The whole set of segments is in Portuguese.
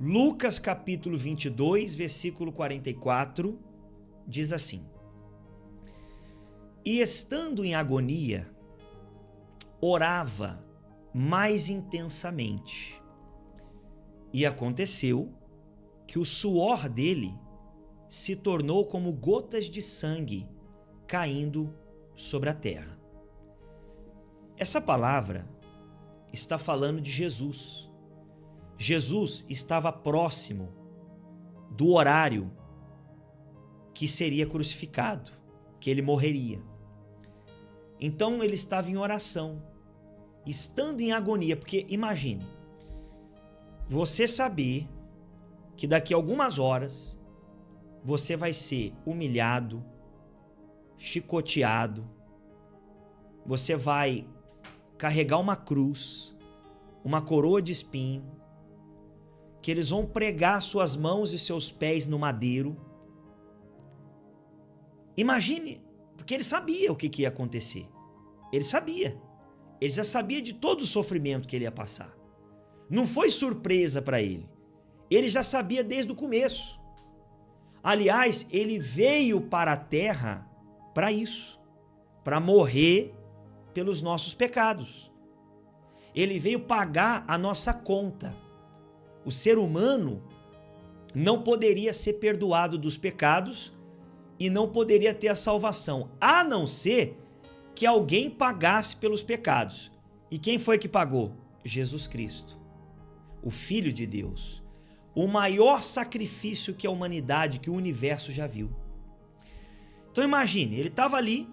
Lucas capítulo 22, versículo 44, diz assim: E estando em agonia, orava mais intensamente. E aconteceu que o suor dele se tornou como gotas de sangue caindo sobre a terra. Essa palavra está falando de Jesus. Jesus estava próximo do horário que seria crucificado, que ele morreria. Então ele estava em oração, estando em agonia, porque imagine, você saber que daqui a algumas horas você vai ser humilhado, chicoteado, você vai carregar uma cruz, uma coroa de espinho, que eles vão pregar suas mãos e seus pés no madeiro. Imagine, porque ele sabia o que ia acontecer. Ele sabia. Ele já sabia de todo o sofrimento que ele ia passar. Não foi surpresa para ele. Ele já sabia desde o começo. Aliás, ele veio para a terra para isso, para morrer pelos nossos pecados. Ele veio pagar a nossa conta. O ser humano não poderia ser perdoado dos pecados e não poderia ter a salvação, a não ser que alguém pagasse pelos pecados. E quem foi que pagou? Jesus Cristo, o Filho de Deus, o maior sacrifício que a humanidade, que o universo já viu. Então imagine, ele estava ali,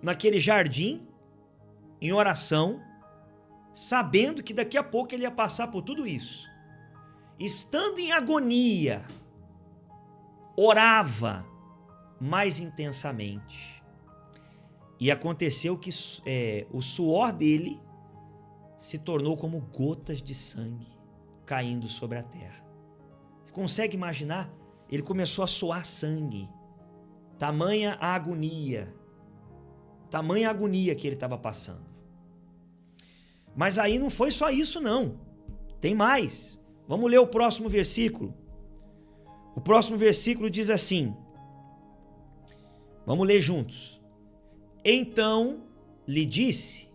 naquele jardim, em oração, sabendo que daqui a pouco ele ia passar por tudo isso. Estando em agonia, orava mais intensamente. E aconteceu que o suor dele se tornou como gotas de sangue caindo sobre a terra. Você consegue imaginar? Ele começou a suar sangue. Tamanha a agonia que ele estava passando. Mas aí não foi só isso não. Tem mais. Vamos ler o próximo versículo. O próximo versículo diz assim. Vamos ler juntos. Então lhe disse: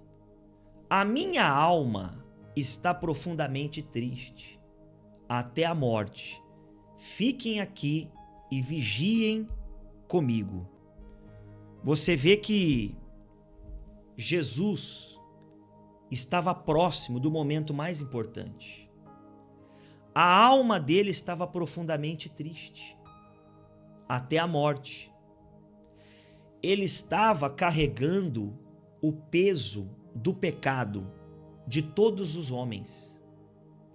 a minha alma está profundamente triste, até a morte. Fiquem aqui e vigiem comigo. Você vê que Jesus estava próximo do momento mais importante. A alma dele estava profundamente triste, até a morte. Ele estava carregando o peso do pecado de todos os homens,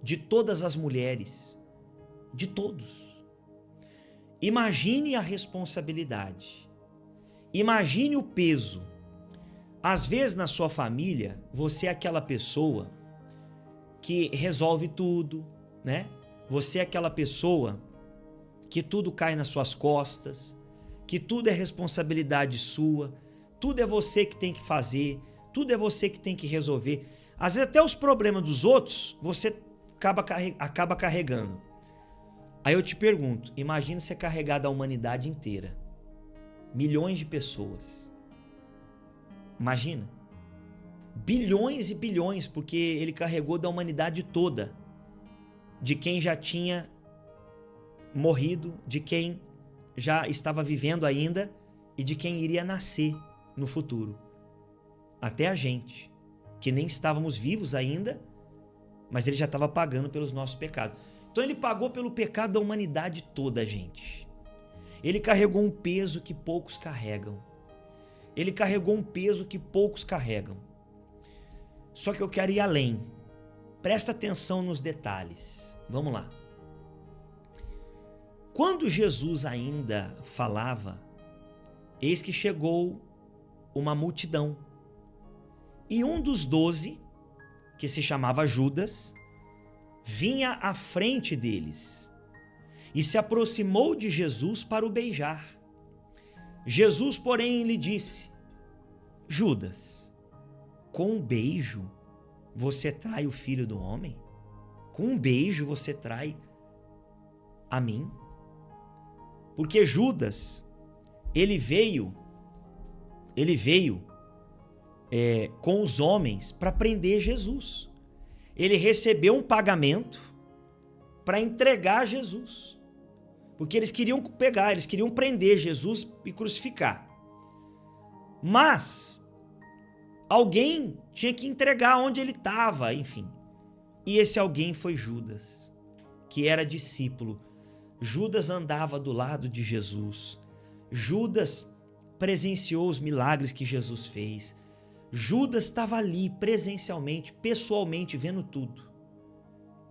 de todas as mulheres, de todos. Imagine a responsabilidade, imagine o peso. Às vezes na sua família, você é aquela pessoa que resolve tudo, né? Você é aquela pessoa que tudo cai nas suas costas, que tudo é responsabilidade sua, tudo é você que tem que fazer, tudo é você que tem que resolver. Às vezes até os problemas dos outros você acaba carregando. Aí eu te pergunto, imagina você carregar da humanidade inteira, milhões de pessoas. Imagina, bilhões e bilhões, porque ele carregou da humanidade toda, de quem já tinha morrido, de quem já estava vivendo ainda e de quem iria nascer no futuro. Até a gente, que nem estávamos vivos ainda, mas ele já estava pagando pelos nossos pecados. Então ele pagou pelo pecado da humanidade toda, gente. Ele carregou um peso que poucos carregam. Ele carregou um peso que poucos carregam. Só que eu quero ir além. Presta atenção nos detalhes. Vamos lá. Quando Jesus ainda falava, eis que chegou uma multidão. E um dos 12, que se chamava Judas, vinha à frente deles e se aproximou de Jesus para o beijar. Jesus, porém, lhe disse: Judas, com um beijo você trai o Filho do Homem? Com um beijo você trai a mim? Porque Judas, ele veio com os homens para prender Jesus. Ele recebeu um pagamento para entregar Jesus. Porque eles queriam prender Jesus e crucificar. Mas alguém tinha que entregar onde ele estava, enfim. E esse alguém foi Judas, que era discípulo. Judas andava do lado de Jesus. Judas presenciou os milagres que Jesus fez. Judas estava ali presencialmente, pessoalmente, vendo tudo.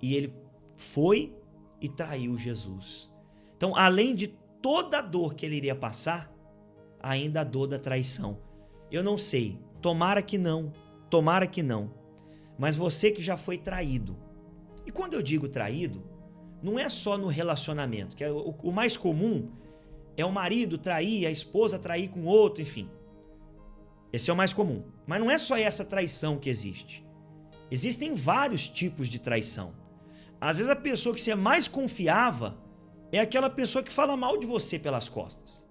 E ele foi e traiu Jesus. Então, além de toda a dor que ele iria passar, ainda a dor da traição. Eu não sei, tomara que não, mas você que já foi traído. E quando eu digo traído, não é só no relacionamento, que é o mais comum é o marido trair, a esposa trair com outro, enfim. Esse é o mais comum. Mas não é só essa traição que existe. Existem vários tipos de traição. Às vezes a pessoa que você mais confiava é aquela pessoa que fala mal de você pelas costas.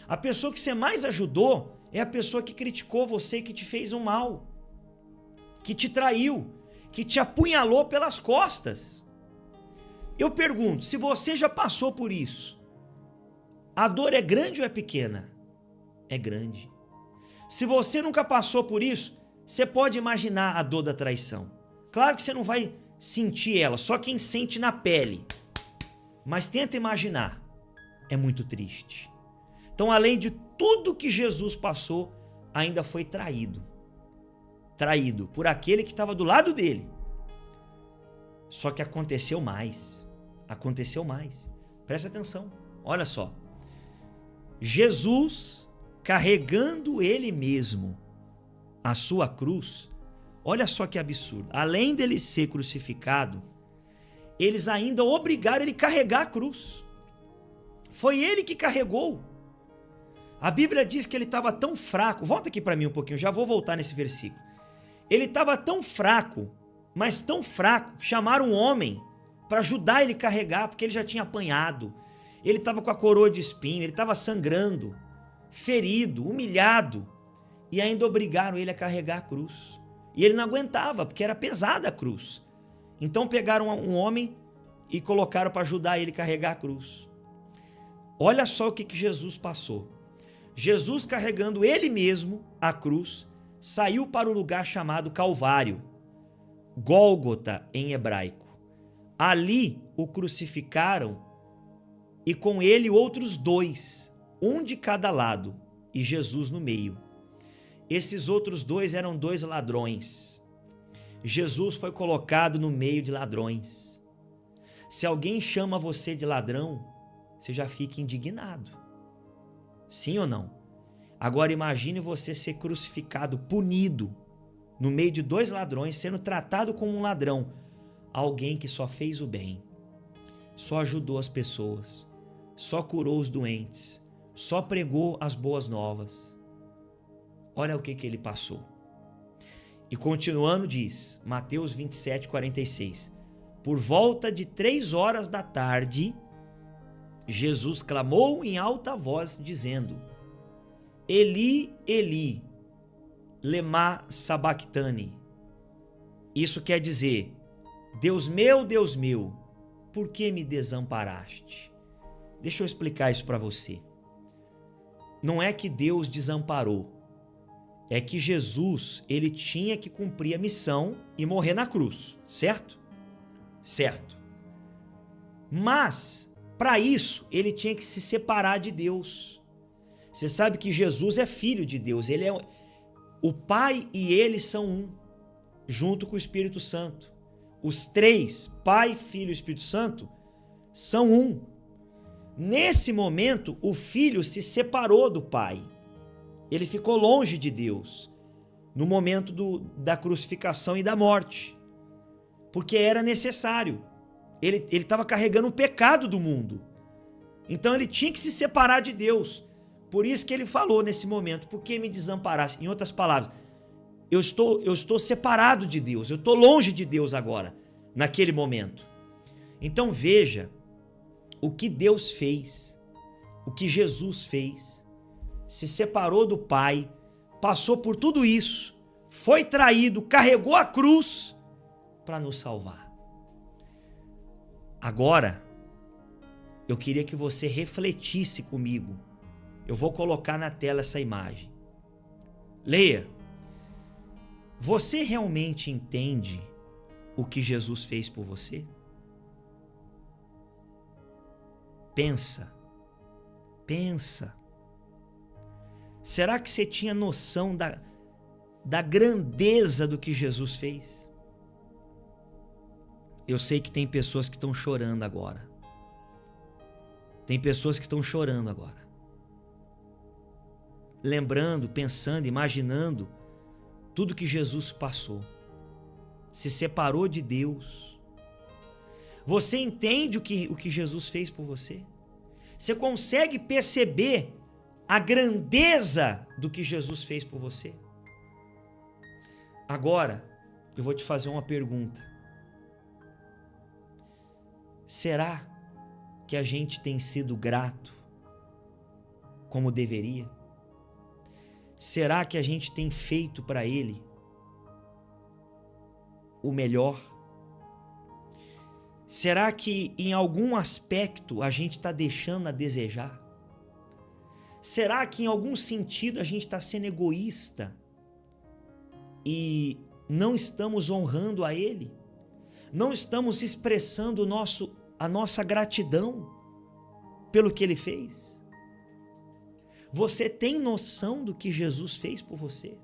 A pessoa que você mais ajudou é a pessoa que criticou você, que te fez um mal, que te traiu, que te apunhalou pelas costas. Eu pergunto, se você já passou por isso, a dor é grande ou é pequena? É grande. Se você nunca passou por isso, você pode imaginar a dor da traição. Claro que você não vai sentir ela, só quem sente na pele. Mas tenta imaginar. É muito triste. Então, além de tudo que Jesus passou, ainda foi traído. Traído por aquele que estava do lado dele. Só que aconteceu mais. Aconteceu mais. Presta atenção. Olha só. Jesus, carregando ele mesmo a sua cruz, olha só que absurdo. Além dele ser crucificado, eles ainda obrigaram ele a carregar a cruz. Foi ele que carregou. A Bíblia diz que ele estava tão fraco. Volta aqui para mim um pouquinho, já vou voltar nesse versículo. Ele estava tão fraco, mas tão fraco, chamaram um homem para ajudar ele a carregar, porque ele já tinha apanhado. Ele estava com a coroa de espinho, ele estava sangrando, ferido, humilhado. E ainda obrigaram ele a carregar a cruz. E ele não aguentava, porque era pesada a cruz. Então pegaram um homem e colocaram para ajudar ele a carregar a cruz. Olha só o que Jesus passou. Jesus, carregando ele mesmo a cruz, saiu para o lugar chamado Calvário, Gólgota em hebraico. Ali o crucificaram e com ele outros dois, um de cada lado e Jesus no meio. Esses outros dois eram dois ladrões. Jesus foi colocado no meio de ladrões. Se alguém chama você de ladrão, você já fica indignado. Sim ou não? Agora imagine você ser crucificado, punido, no meio de dois ladrões, sendo tratado como um ladrão. Alguém que só fez o bem, só ajudou as pessoas, só curou os doentes, só pregou as boas novas. Olha o que ele passou. E continuando diz, Mateus 27, 46. Por volta de 3 horas da tarde, Jesus clamou em alta voz, dizendo: Eli, Eli, lema sabachthani. Isso quer dizer, Deus meu, por que me desamparaste? Deixa eu explicar isso para você. Não é que Deus desamparou, é que Jesus, ele tinha que cumprir a missão e morrer na cruz, certo? Certo. Mas, para isso, ele tinha que se separar de Deus. Você sabe que Jesus é filho de Deus, ele é o Pai e ele são um, junto com o Espírito Santo. Os três, Pai, Filho e Espírito Santo, são um. Nesse momento, o Filho se separou do Pai. Ele ficou longe de Deus no momento da crucificação e da morte, porque era necessário. Ele estava carregando o pecado do mundo. Então ele tinha que se separar de Deus. Por isso que ele falou nesse momento, por que me desamparaste? Em outras palavras, eu estou separado de Deus, eu estou longe de Deus agora. naquele momento. Então veja o que Deus fez, o que Jesus fez. Se separou do Pai, passou por tudo isso, foi traído, carregou a cruz para nos salvar. Agora, eu queria que você refletisse comigo. Eu vou colocar na tela essa imagem. Leia. Você realmente entende o que Jesus fez por você? Pensa. Será que você tinha noção da grandeza do que Jesus fez? Eu sei que tem pessoas que estão chorando agora. Tem pessoas que estão chorando agora. Lembrando, pensando, imaginando tudo que Jesus passou. Se separou de Deus. Você entende o que Jesus fez por você? Você consegue perceber a grandeza do que Jesus fez por você? Agora, eu vou te fazer uma pergunta. Será que a gente tem sido grato como deveria? Será que a gente tem feito para Ele o melhor? Será que em algum aspecto a gente está deixando a desejar? Será que em algum sentido a gente está sendo egoísta e não estamos honrando a Ele? Não estamos expressando a nossa gratidão pelo que Ele fez? Você tem noção do que Jesus fez por você?